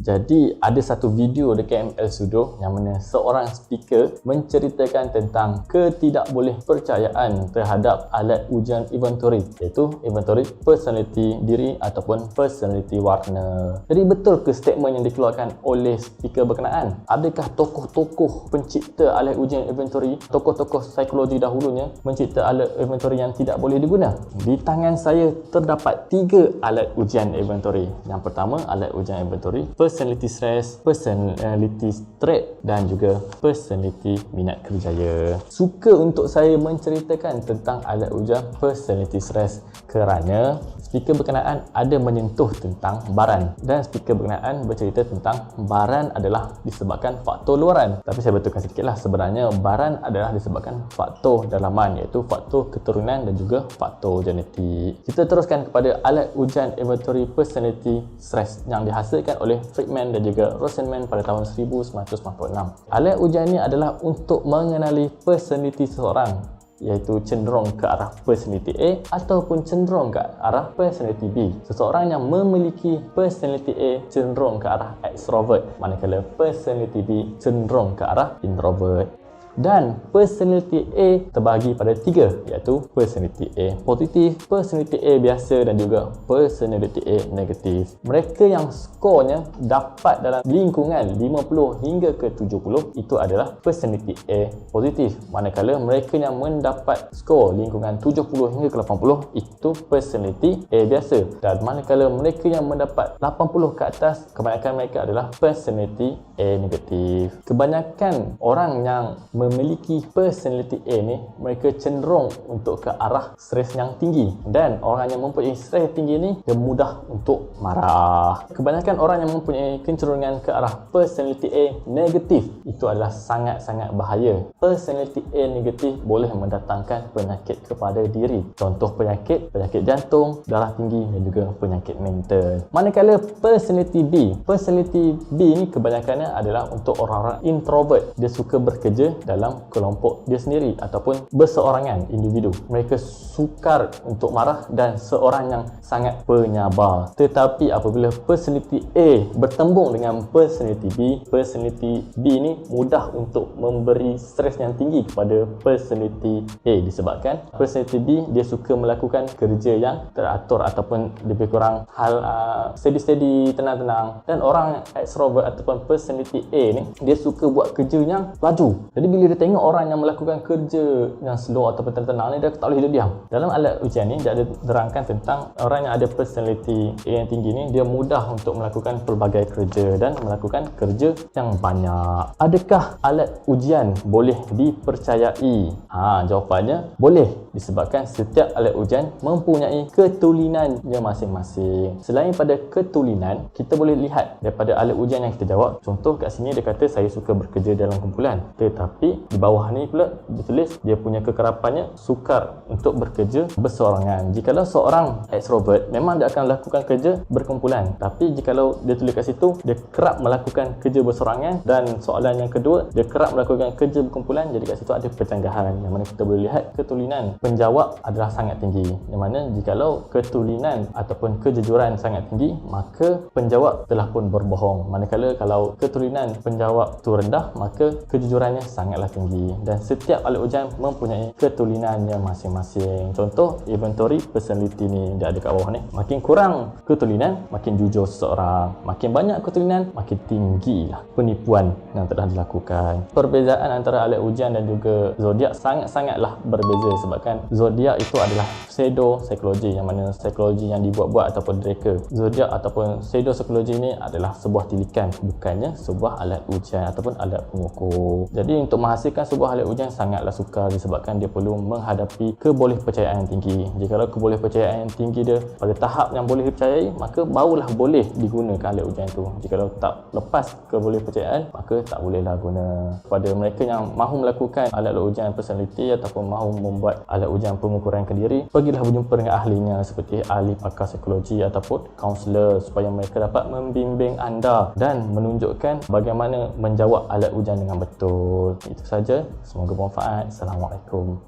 Jadi ada satu video dekat ML Studio yang mana seorang speaker menceritakan tentang ketidakboleh percayaan terhadap alat ujian inventory, iaitu inventory personality diri ataupun personality warna. Jadi betul ke statement yang dikeluarkan oleh speaker berkenaan? Adakah tokoh-tokoh pencipta alat ujian inventory, tokoh-tokoh psikologi dahulunya mencipta alat inventory yang tidak boleh diguna? Di tangan saya terdapat 3 alat ujian inventory. Yang pertama, alat ujian inventory personality stress, personality trait dan juga personality minat kerjaya. Suka untuk saya menceritakan tentang alat ujian personality stress kerana speaker berkenaan ada menyentuh tentang baran, dan speaker berkenaan bercerita tentang baran adalah disebabkan faktor luaran. Tapi saya betulkan sedikitlah, sebenarnya baran adalah disebabkan faktor dalaman, iaitu faktor keturunan dan juga faktor genetik. Kita teruskan kepada alat ujian inventory personality stress yang dihasilkan oleh Friedman dan juga Rosenman pada tahun 1996. Alat ujian ini adalah untuk mengenali personality seseorang, iaitu cenderung ke arah personality A ataupun cenderung ke arah personality B. Seseorang yang memiliki personality A cenderung ke arah extrovert, manakala personality B cenderung ke arah introvert. Dan personality A terbahagi pada 3, iaitu personality A positif, personality A biasa dan juga personality A negatif. Mereka yang skornya dapat dalam lingkungan 50 hingga ke 70 itu adalah personality A positif, manakala mereka yang mendapat skor lingkungan 70 hingga ke 80 itu personality A biasa, dan manakala mereka yang mendapat 80 ke atas, kebanyakan mereka adalah personality A negatif. Kebanyakan orang yang memiliki personality A ni, mereka cenderung untuk ke arah stres yang tinggi, dan orang yang mempunyai stres tinggi ni dia mudah untuk marah. Kebanyakan orang yang mempunyai kecenderungan ke arah personality A negatif itu adalah sangat-sangat bahaya. Personality A negatif boleh mendatangkan penyakit kepada diri. Contoh penyakit jantung, darah tinggi dan juga penyakit mental. Manakala personality B ni kebanyakannya adalah untuk orang-orang introvert. Dia suka bekerja dalam kelompok dia sendiri ataupun berseorangan, individu. Mereka sukar untuk marah dan seorang yang sangat penyabar. Tetapi apabila personality A bertembung dengan personality B ni mudah untuk memberi stres yang tinggi kepada personality A, disebabkan personality B dia suka melakukan kerja yang teratur ataupun lebih kurang hal steady, tenang-tenang. Dan orang extrovert ataupun personality A ni dia suka buat kerja yang laju. Jadi bila dia tengok orang yang melakukan kerja yang slow ataupun tenang ni, dia tak boleh hidup diam. Dalam alat ujian ni dia ada terangkan tentang orang yang ada personality A yang tinggi ni, dia mudah untuk melakukan pelbagai kerja dan melakukan kerja yang banyak. Adakah alat ujian boleh dipercayai? Jawapannya boleh, disebabkan setiap alat ujian mempunyai ketulunannya masing-masing. Selain pada ketulinan, kita boleh lihat daripada alat ujian yang kita jawab. Contoh kat sini dia kata saya suka bekerja dalam kumpulan, tetapi di bawah ni pula ditulis dia punya kekerapannya sukar untuk bekerja berseorangan. Jikalau seorang extrovert, memang dia akan lakukan kerja berkumpulan, tapi jikalau dia tulis kat situ dia kerap melakukan kerja berseorangan, dan soalan yang kedua dia kerap melakukan kerja berkumpulan, jadi kat situ ada pencanggahan yang mana kita boleh lihat ketulinan penjawab adalah sangat tinggi. Yang mana jikalau ketulinan ataupun kejujuran sangat tinggi, maka penjawab telah pun berbohong. Manakala kalau ketulinan penjawab tu rendah, maka kejujurannya sangatlah tinggi. Dan setiap alat ujian mempunyai ketulinannya masing-masing. Contoh inventory personality ni dia ada kat bawah ni. Makin kurang ketulinan, makin jujur seseorang. Makin banyak ketulinan, makin tinggilah penipuan yang telah dilakukan. Perbezaan antara alat ujian dan juga zodiak sangat-sangatlah berbeza, sebabkan zodiak itu adalah pseudo psikologi, yang mana psikologi yang dibuat-buat ataupun direka. Zodiak ataupun pseudo psikologi ini adalah sebuah tilikan, bukannya sebuah alat ujian ataupun alat pengukur. Jadi untuk menghasilkan sebuah alat ujian sangatlah sukar, disebabkan dia perlu menghadapi kebolehpercayaan yang tinggi. Jikalau kebolehpercayaan yang tinggi dia pada tahap yang boleh dipercayai, maka barulah boleh digunakan alat ujian itu. Jikalau tak lepas kebolehpercayaan, maka tak bolehlah guna. Kepada mereka yang mahu melakukan alat ujian personality ataupun mahu membuat alat ujian pengukuran diri, pergilah berjumpa dengan ahlinya seperti ahli pakar psikologi ataupun kaunselor, supaya mereka dapat membimbing anda dan menunjukkan bagaimana menjawab alat ujian dengan betul. Itu saja, semoga bermanfaat. Assalamualaikum.